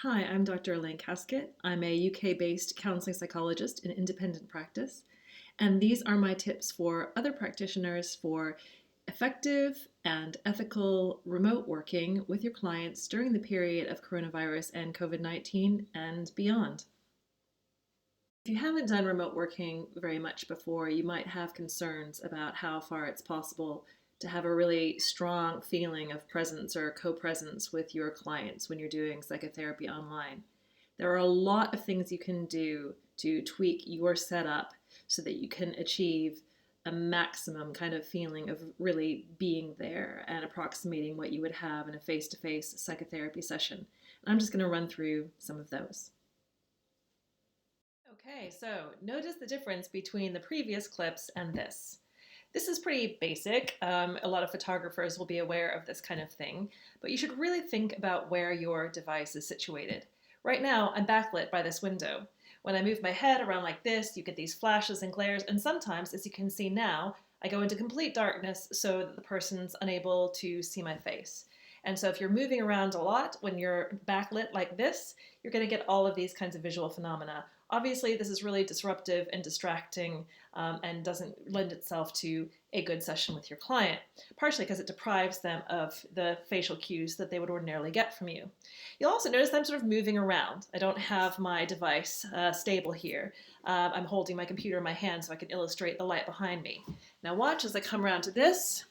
Hi, I'm Dr. Elaine Kasket. I'm a UK-based counseling psychologist in independent practice, and these are my tips for other practitioners for effective and ethical remote working with your clients during the period of coronavirus and COVID-19 and beyond. If you haven't done remote working very much before, you might have concerns about how far it's possible to have a really strong feeling of presence or co-presence with your clients when you're doing psychotherapy online. There are a lot of things you can do to tweak your setup so that you can achieve a maximum kind of feeling of really being there and approximating what you would have in a face-to-face psychotherapy session. And I'm just going to run through some of those. Okay, so notice the difference between the previous clips and this. This is pretty basic. A lot of photographers will be aware of this kind of thing, but you should really think about where your device is situated. Right now, I'm backlit by this window. When I move my head around like this, you get these flashes and glares, and sometimes, as you can see now, I go into complete darkness so that the person's unable to see my face. And so if you're moving around a lot when you're backlit like this, you're going to get all of these kinds of visual phenomena. Obviously, this is really disruptive and distracting and doesn't lend itself to a good session with your client, partially because it deprives them of the facial cues that they would ordinarily get from you. You'll also notice that I'm sort of moving around. I don't have my device stable here. I'm holding my computer in my hand so I can illustrate the light behind me. Now watch as I come around to this.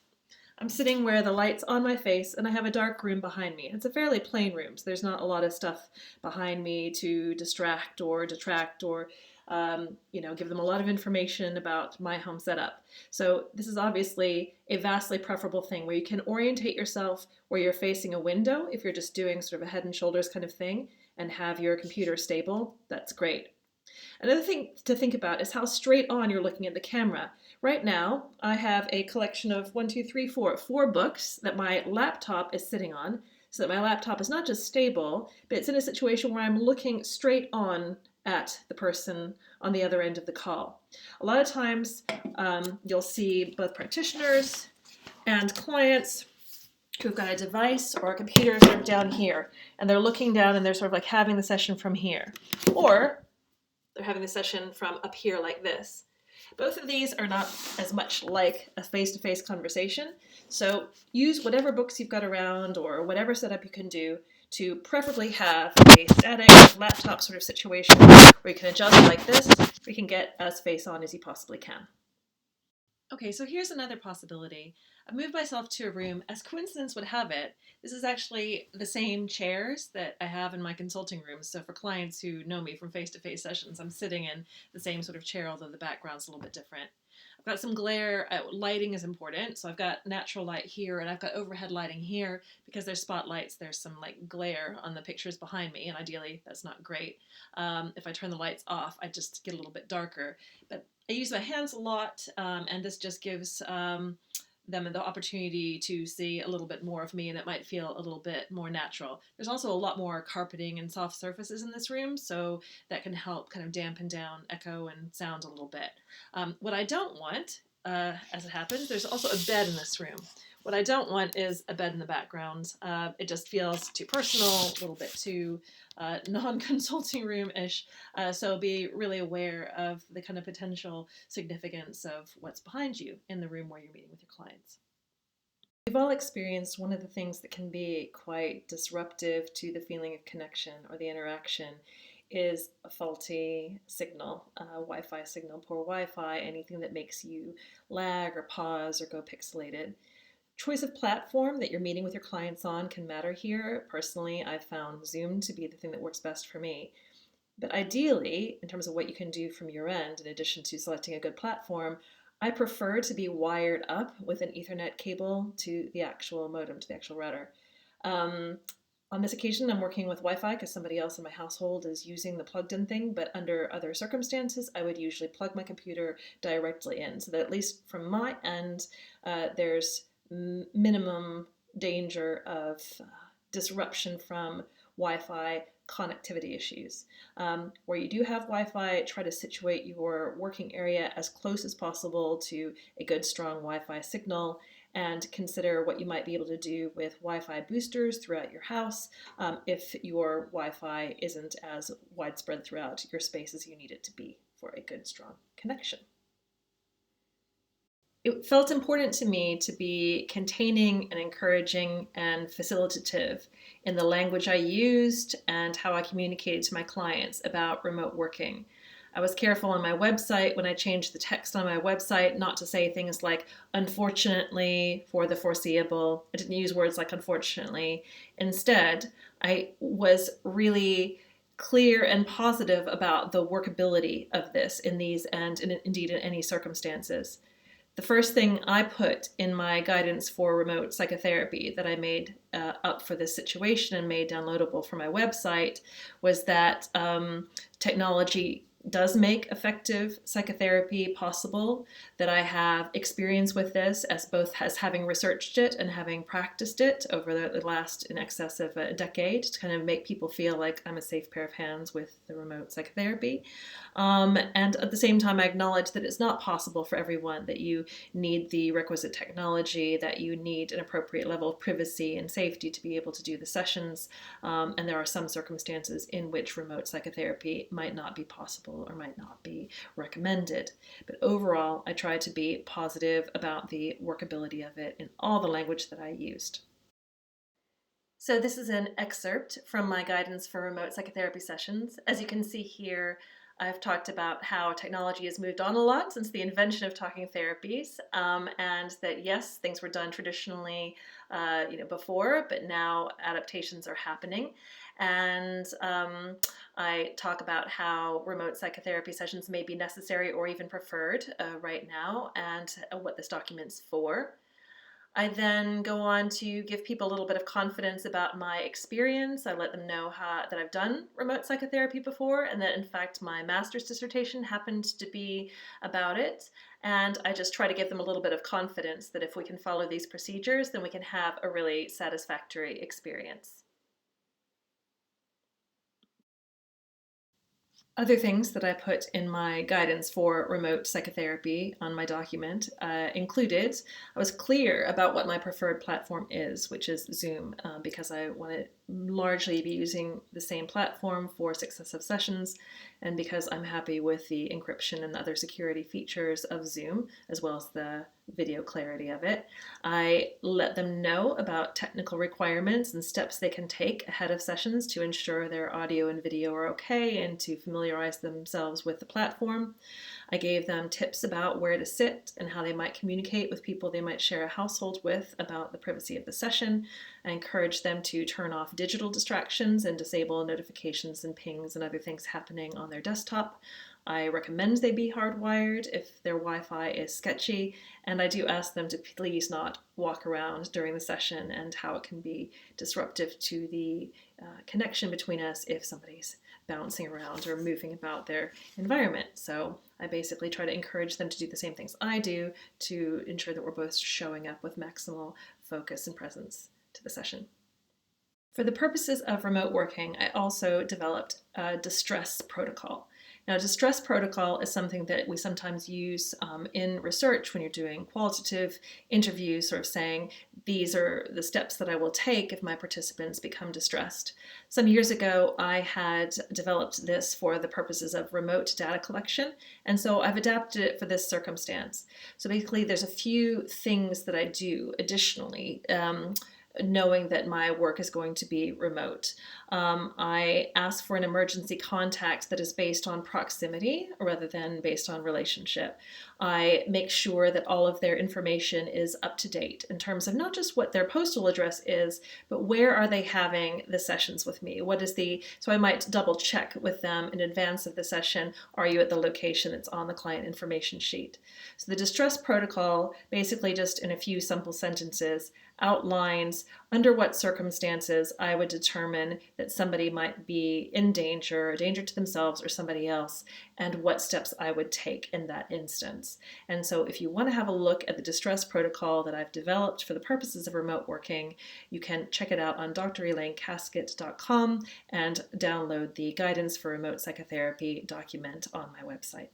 I'm sitting where the light's on my face and I have a dark room behind me. It's a fairly plain room, so there's not a lot of stuff behind me to distract or detract or give them a lot of information about my home setup. So this is obviously a vastly preferable thing where you can orientate yourself where you're facing a window if you're just doing sort of a head and shoulders kind of thing and have your computer stable. That's great. Another thing to think about is how straight on you're looking at the camera. Right now, I have a collection of four books that my laptop is sitting on, so that my laptop is not just stable, but it's in a situation where I'm looking straight on at the person on the other end of the call. A lot of times, you'll see both practitioners and clients who've got a device or a computer sort of down here, and they're looking down and they're sort of like having the session from here. Or they're having the session from up here like this. Both of these are not as much like a face-to-face conversation, so use whatever books you've got around or whatever setup you can do to preferably have a static laptop sort of situation where you can adjust like this, where you can get as face-on as you possibly can. Okay, so here's another possibility. I've moved myself to a room. As coincidence would have it, this is actually the same chairs that I have in my consulting room. So for clients who know me from face-to-face sessions, I'm sitting in the same sort of chair, although the background's a little bit different. I've got some glare. Lighting is important, so I've got natural light here, and I've got overhead lighting here. Because there's spotlights, there's some like glare on the pictures behind me, and ideally that's not great. If I turn the lights off, I just get a little bit darker. But I use my hands a lot, and this just gives them the opportunity to see a little bit more of me, and it might feel a little bit more natural. There's also a lot more carpeting and soft surfaces in this room, so that can help kind of dampen down echo and sound a little bit. What I don't want, as it happens, there's also a bed in this room. What I don't want is a bed in the background. It just feels too personal, a little bit too non-consulting room-ish, so be really aware of the kind of potential significance of what's behind you in the room where you're meeting with your clients. We've all experienced one of the things that can be quite disruptive to the feeling of connection or the interaction is a faulty signal, Wi-Fi signal, poor Wi-Fi, anything that makes you lag or pause or go pixelated. Choice of platform that you're meeting with your clients on can matter here. Personally, I've found Zoom to be the thing that works best for me. But ideally, in terms of what you can do from your end, in addition to selecting a good platform, I prefer to be wired up with an Ethernet cable to the actual modem, to the actual router. On this occasion, I'm working with Wi-Fi because somebody else in my household is using the plugged-in thing, but under other circumstances, I would usually plug my computer directly in, so that at least from my end, there's minimum danger of disruption from Wi-Fi connectivity issues. Where you do have Wi-Fi, try to situate your working area as close as possible to a good strong Wi-Fi signal, and consider what you might be able to do with Wi-Fi boosters throughout your house if your Wi-Fi isn't as widespread throughout your space as you need it to be for a good, strong connection. It felt important to me to be containing and encouraging and facilitative in the language I used and how I communicated to my clients about remote working. I was careful on my website when I changed the text on my website not to say things like unfortunately for the foreseeable. I didn't use words like unfortunately. Instead, I was really clear and positive about the workability of this in these and indeed in any circumstances. The first thing I put in my guidance for remote psychotherapy that I made up for this situation and made downloadable for my website was that technology does make effective psychotherapy possible, that I have experience with this as both as having researched it and having practiced it over the last in excess of a decade to kind of make people feel like I'm a safe pair of hands with the remote psychotherapy. And at the same time, I acknowledge that it's not possible for everyone, that you need the requisite technology, that you need an appropriate level of privacy and safety to be able to do the sessions. And there are some circumstances in which remote psychotherapy might not be possible or might not be recommended. But overall, I try to be positive about the workability of it in all the language that I used. So this is an excerpt from my guidance for remote psychotherapy sessions. As you can see here, I've talked about how technology has moved on a lot since the invention of talking therapies, and that yes, things were done traditionally, before, but now adaptations are happening. And I talk about how remote psychotherapy sessions may be necessary or even preferred right now, and what this document's for. I then go on to give people a little bit of confidence about my experience. I let them know that I've done remote psychotherapy before, and that in fact my master's dissertation happened to be about it. And I just try to give them a little bit of confidence that if we can follow these procedures, then we can have a really satisfactory experience. Other things that I put in my guidance for remote psychotherapy on my document included, I was clear about what my preferred platform is, which is Zoom, because I want to largely be using the same platform for successive sessions, and because I'm happy with the encryption and other security features of Zoom, as well as the video clarity of it. I let them know about technical requirements and steps they can take ahead of sessions to ensure their audio and video are okay and to familiarize themselves with the platform. I gave them tips about where to sit and how they might communicate with people they might share a household with about the privacy of the session. I encouraged them to turn off digital distractions and disable notifications and pings and other things happening on their desktop. I recommend they be hardwired if their Wi-Fi is sketchy, and I do ask them to please not walk around during the session and how it can be disruptive to the connection between us if somebody's bouncing around or moving about their environment. So I basically try to encourage them to do the same things I do to ensure that we're both showing up with maximal focus and presence to the session. For the purposes of remote working, I also developed a distress protocol. Now, distress protocol is something that we sometimes use in research when you're doing qualitative interviews, sort of saying, these are the steps that I will take if my participants become distressed. Some years ago, I had developed this for the purposes of remote data collection, and so I've adapted it for this circumstance. So basically, there's a few things that I do additionally, knowing that my work is going to be remote. I ask for an emergency contact that is based on proximity rather than based on relationship. I make sure that all of their information is up to date in terms of not just what their postal address is, but where are they having the sessions with me? So I might double check with them in advance of the session, are you at the location that's on the client information sheet? So the distress protocol, basically just in a few simple sentences, outlines under what circumstances I would determine that somebody might be in danger, a danger to themselves or somebody else, and what steps I would take in that instance. And so if you want to have a look at the distress protocol that I've developed for the purposes of remote working, you can check it out on drelainekasket.com and download the Guidance for Remote Psychotherapy document on my website.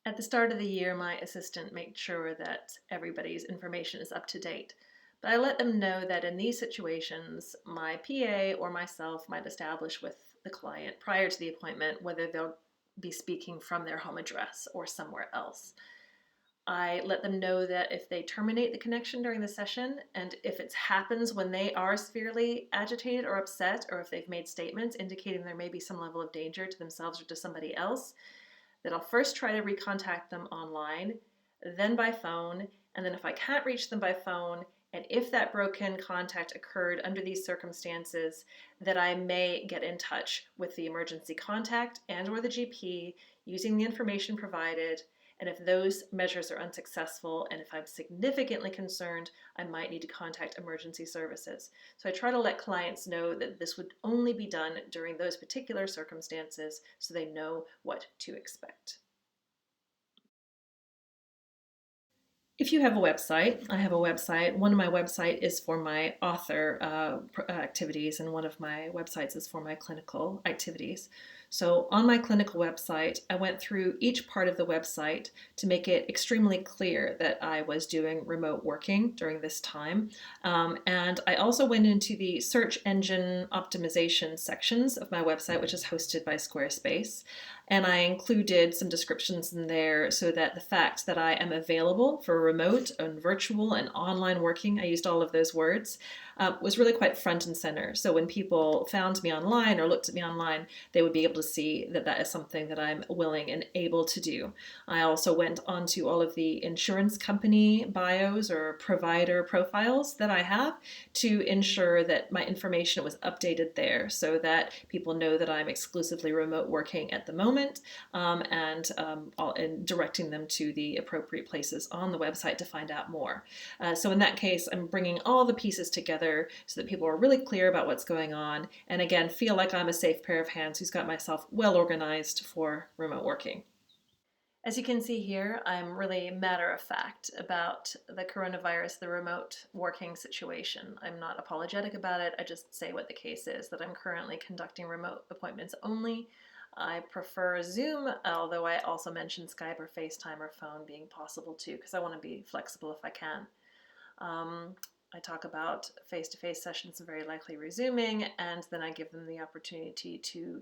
At the start of the year, my assistant makes sure that everybody's information is up to date. But I let them know that in these situations, my PA or myself might establish with the client prior to the appointment whether they'll be speaking from their home address or somewhere else. I let them know that if they terminate the connection during the session, and if it happens when they are severely agitated or upset, or if they've made statements indicating there may be some level of danger to themselves or to somebody else, that I'll first try to recontact them online, then by phone, and then if I can't reach them by phone, and if that broken contact occurred under these circumstances, that I may get in touch with the emergency contact and or the GP using the information provided. And if those measures are unsuccessful, and if I'm significantly concerned, I might need to contact emergency services. So I try to let clients know that this would only be done during those particular circumstances so they know what to expect. If you have a website, I have a website. One of my websites is for my author activities, and one of my websites is for my clinical activities. So on my clinical website, I went through each part of the website to make it extremely clear that I was doing remote working during this time. And I also went into the search engine optimization sections of my website, which is hosted by Squarespace. And I included some descriptions in there so that the fact that I am available for remote and virtual and online working, I used all of those words, was really quite front and center. So when people found me online or looked at me online, they would be able to see that that is something that I'm willing and able to do. I also went onto all of the insurance company bios or provider profiles that I have to ensure that my information was updated there so that people know that I'm exclusively remote working at the moment, and directing them to the appropriate places on the website to find out more. So in that case, I'm bringing all the pieces together so that people are really clear about what's going on, and again, feel like I'm a safe pair of hands who's got myself well organized for remote working. As you can see here, I'm really matter of fact about the coronavirus, the remote working situation. I'm not apologetic about it. I just say what the case is, that I'm currently conducting remote appointments only. I prefer Zoom, although I also mention Skype or FaceTime or phone being possible too, because I want to be flexible if I can. I talk about face-to-face sessions very likely resuming, and then I give them the opportunity to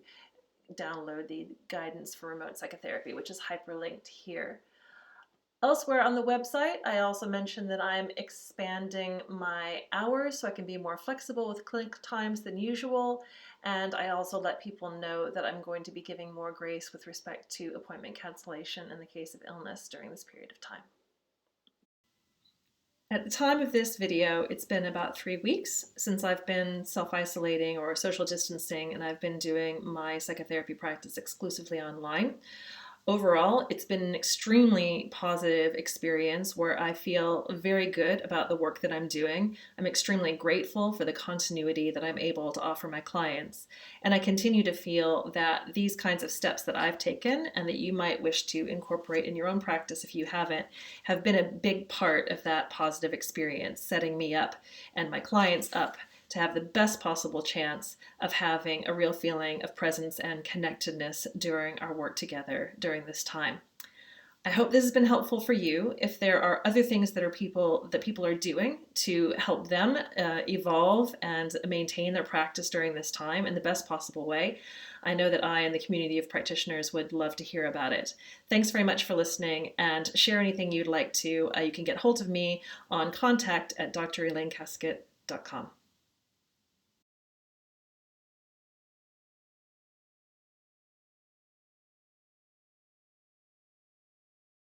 download the guidance for remote psychotherapy, which is hyperlinked here. Elsewhere on the website, I also mentioned that I'm expanding my hours so I can be more flexible with clinic times than usual, and I also let people know that I'm going to be giving more grace with respect to appointment cancellation in the case of illness during this period of time. At the time of this video, it's been about 3 weeks since I've been self-isolating or social distancing, and I've been doing my psychotherapy practice exclusively online. Overall, it's been an extremely positive experience where I feel very good about the work that I'm doing. I'm extremely grateful for the continuity that I'm able to offer my clients. And I continue to feel that these kinds of steps that I've taken and that you might wish to incorporate in your own practice if you haven't, have been a big part of that positive experience, setting me up and my clients up to have the best possible chance of having a real feeling of presence and connectedness during our work together during this time. I hope this has been helpful for you. If there are other things that people are doing to help them evolve and maintain their practice during this time in the best possible way, I know that I and the community of practitioners would love to hear about it. Thanks very much for listening, and share anything you'd like to. You can get hold of me on contact@drelainekasket.com.